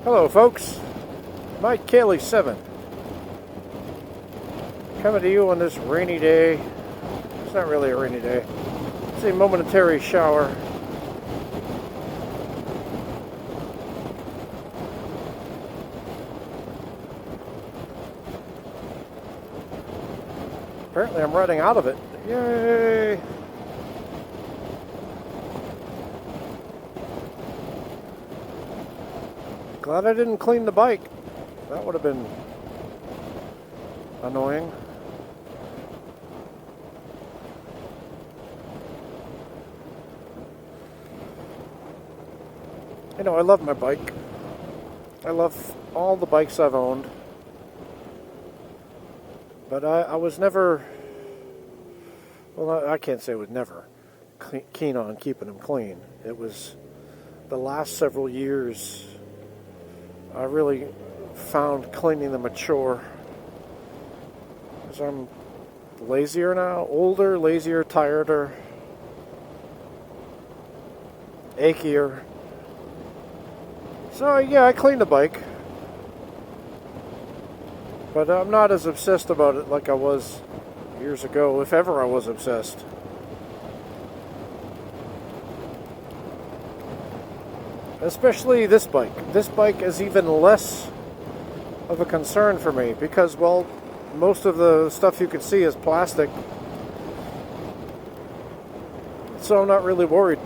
Hello folks, Mike Cayley 7 coming to you on this rainy day. It's not really a rainy day, it's a momentary shower. Apparently I'm running out of it. Yay! Glad I didn't clean the bike. That would have been annoying. You know, I love my bike. I love all the bikes I've owned. But I was never, well, I can't say I was never keen on keeping them clean. It was the last several years I really found cleaning them a chore. Because I'm lazier now, older, lazier, tireder, achier. So yeah, I cleaned the bike. But I'm not as obsessed about it like I was years ago, if ever I was obsessed. Especially this bike. This bike is even less of a concern for me because, well, most of the stuff you can see is plastic. So I'm not really worried.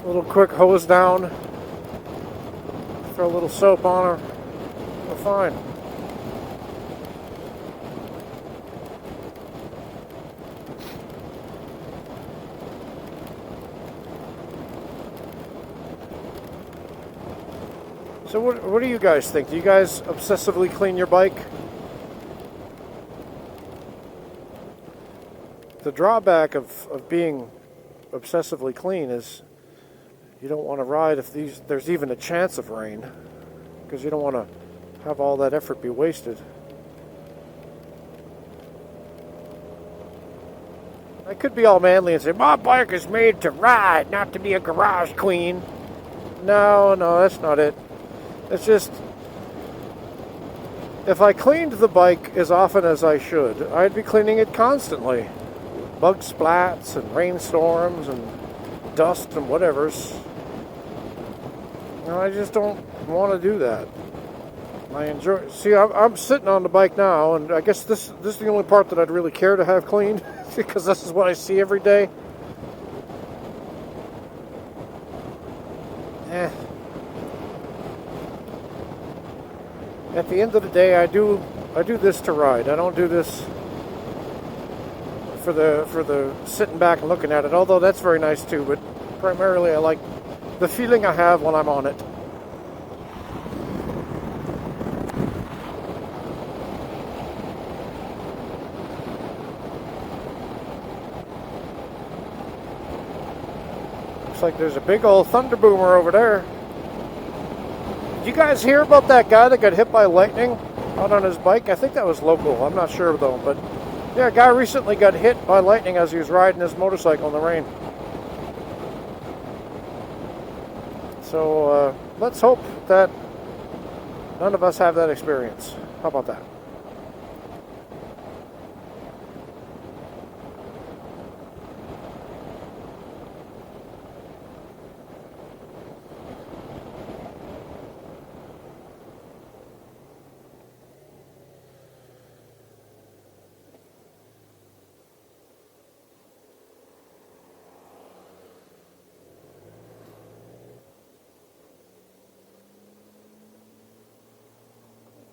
A little quick hose down, throw a little soap on her, we're fine. So what do you guys think? Do you guys obsessively clean your bike? The drawback of being obsessively clean is you don't want to ride if there's even a chance of rain, because you don't want to have all that effort be wasted. I could be all manly and say, my bike is made to ride, not to be a garage queen. No, that's not it. It's just, if I cleaned the bike as often as I should, I'd be cleaning it constantly. Bug splats and rainstorms and dust and whatever's. No, I just don't want to do that. I enjoy. See, I'm sitting on the bike now, and I guess this is the only part that I'd really care to have cleaned because this is what I see every day. At the end of the day, I do this to ride. I don't do this for the sitting back and looking at it, although that's very nice too, but primarily I like the feeling I have when I'm on it. Looks like there's a big old thunder boomer over there. Did you guys hear about that guy that got hit by lightning out on his bike? I think that was local. I'm not sure though, but yeah, a guy recently got hit by lightning as he was riding his motorcycle in the rain. So let's hope that none of us have that experience. How about that?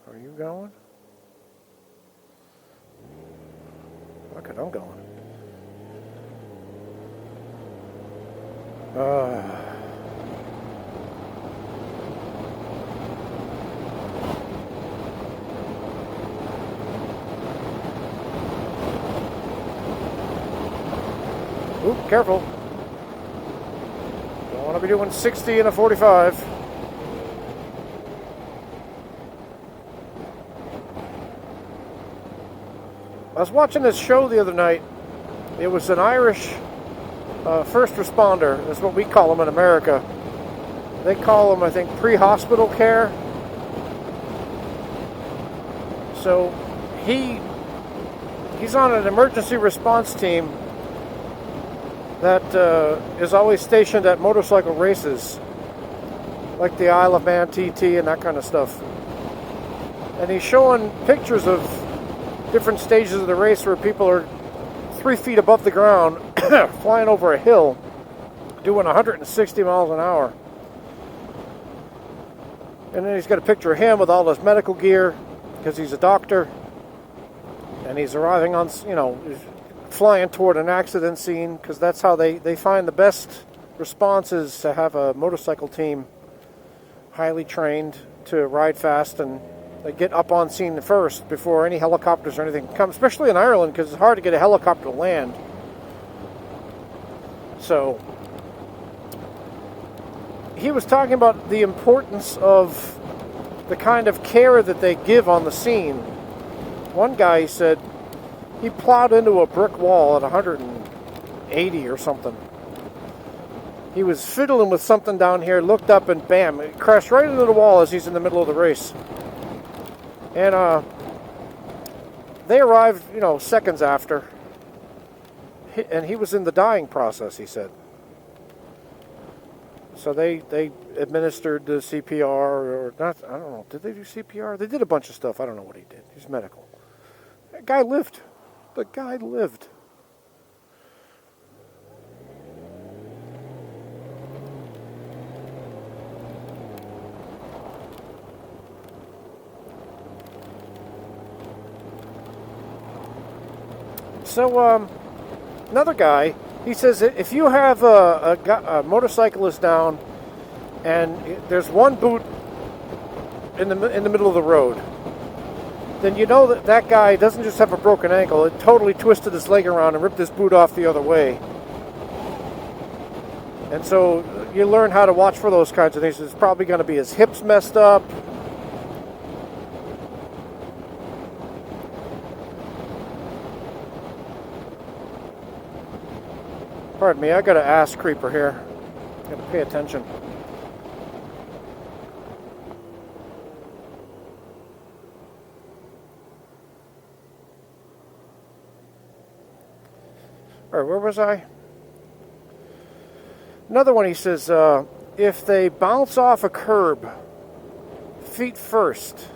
Are you going? Look at I'm going. Oop, careful. Don't want to be doing 60 in a 45. I was watching this show the other night. It was an Irish first responder. That's what we call them in America. They call them, I think, pre-hospital care. So he's on an emergency response team that is always stationed at motorcycle races, like the Isle of Man TT and that kind of stuff. And he's showing pictures of different stages of the race where people are 3 feet above the ground, flying over a hill, doing 160 miles an hour. And then he's got a picture of him with all his medical gear, because he's a doctor. And he's arriving on, flying toward an accident scene, because that's how they find the best response is to have a motorcycle team highly trained to ride fast, and they get up on scene first before any helicopters or anything come, especially in Ireland, because it's hard to get a helicopter to land. So he was talking about the importance of the kind of care that they give on the scene. One guy, he said, he plowed into a brick wall at 180 or something. He was fiddling with something down here, looked up, and bam, it crashed right into the wall as he's in the middle of the race. And they arrived, seconds after, and he was in the dying process, he said. So they administered the CPR, or not, I don't know, did they do CPR? They did a bunch of stuff. I don't know what he did. He's medical. That guy lived. The guy lived. So, another guy, he says if you have a motorcyclist down and there's one boot in the middle of the road, then you know that guy doesn't just have a broken ankle, it totally twisted his leg around and ripped his boot off the other way. And so you learn how to watch for those kinds of things. It's probably going to be his hips messed up. Pardon me, I got an ass creeper here. Got to pay attention. All right, where was I? Another one, he says, if they bounce off a curb, feet first,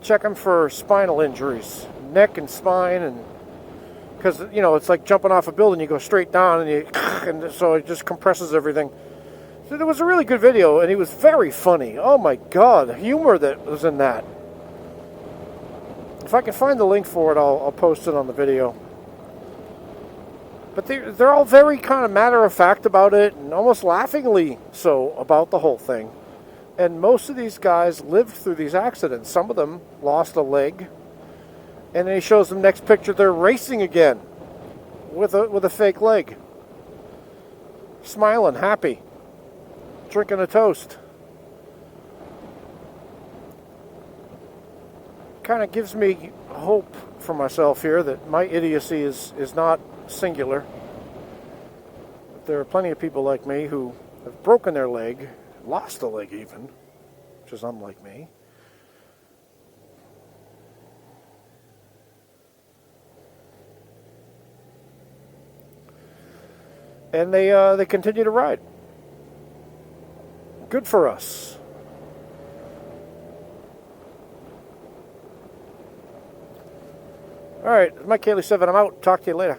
check them for spinal injuries, neck and spine, and because, it's like jumping off a building. You go straight down, and so it just compresses everything. So there was a really good video, and he was very funny. Oh, my God, the humor that was in that. If I can find the link for it, I'll post it on the video. But they're all very kind of matter-of-fact about it, and almost laughingly so about the whole thing. And most of these guys lived through these accidents. Some of them lost a leg. And then he shows them next picture, they're racing again with a fake leg. Smiling, happy, drinking a toast. Kind of gives me hope for myself here that my idiocy is not singular. There are plenty of people like me who have broken their leg, lost a leg even, which is unlike me. And they continue to ride. Good for us. All right, Mike Haley 7. I'm out. Talk to you later.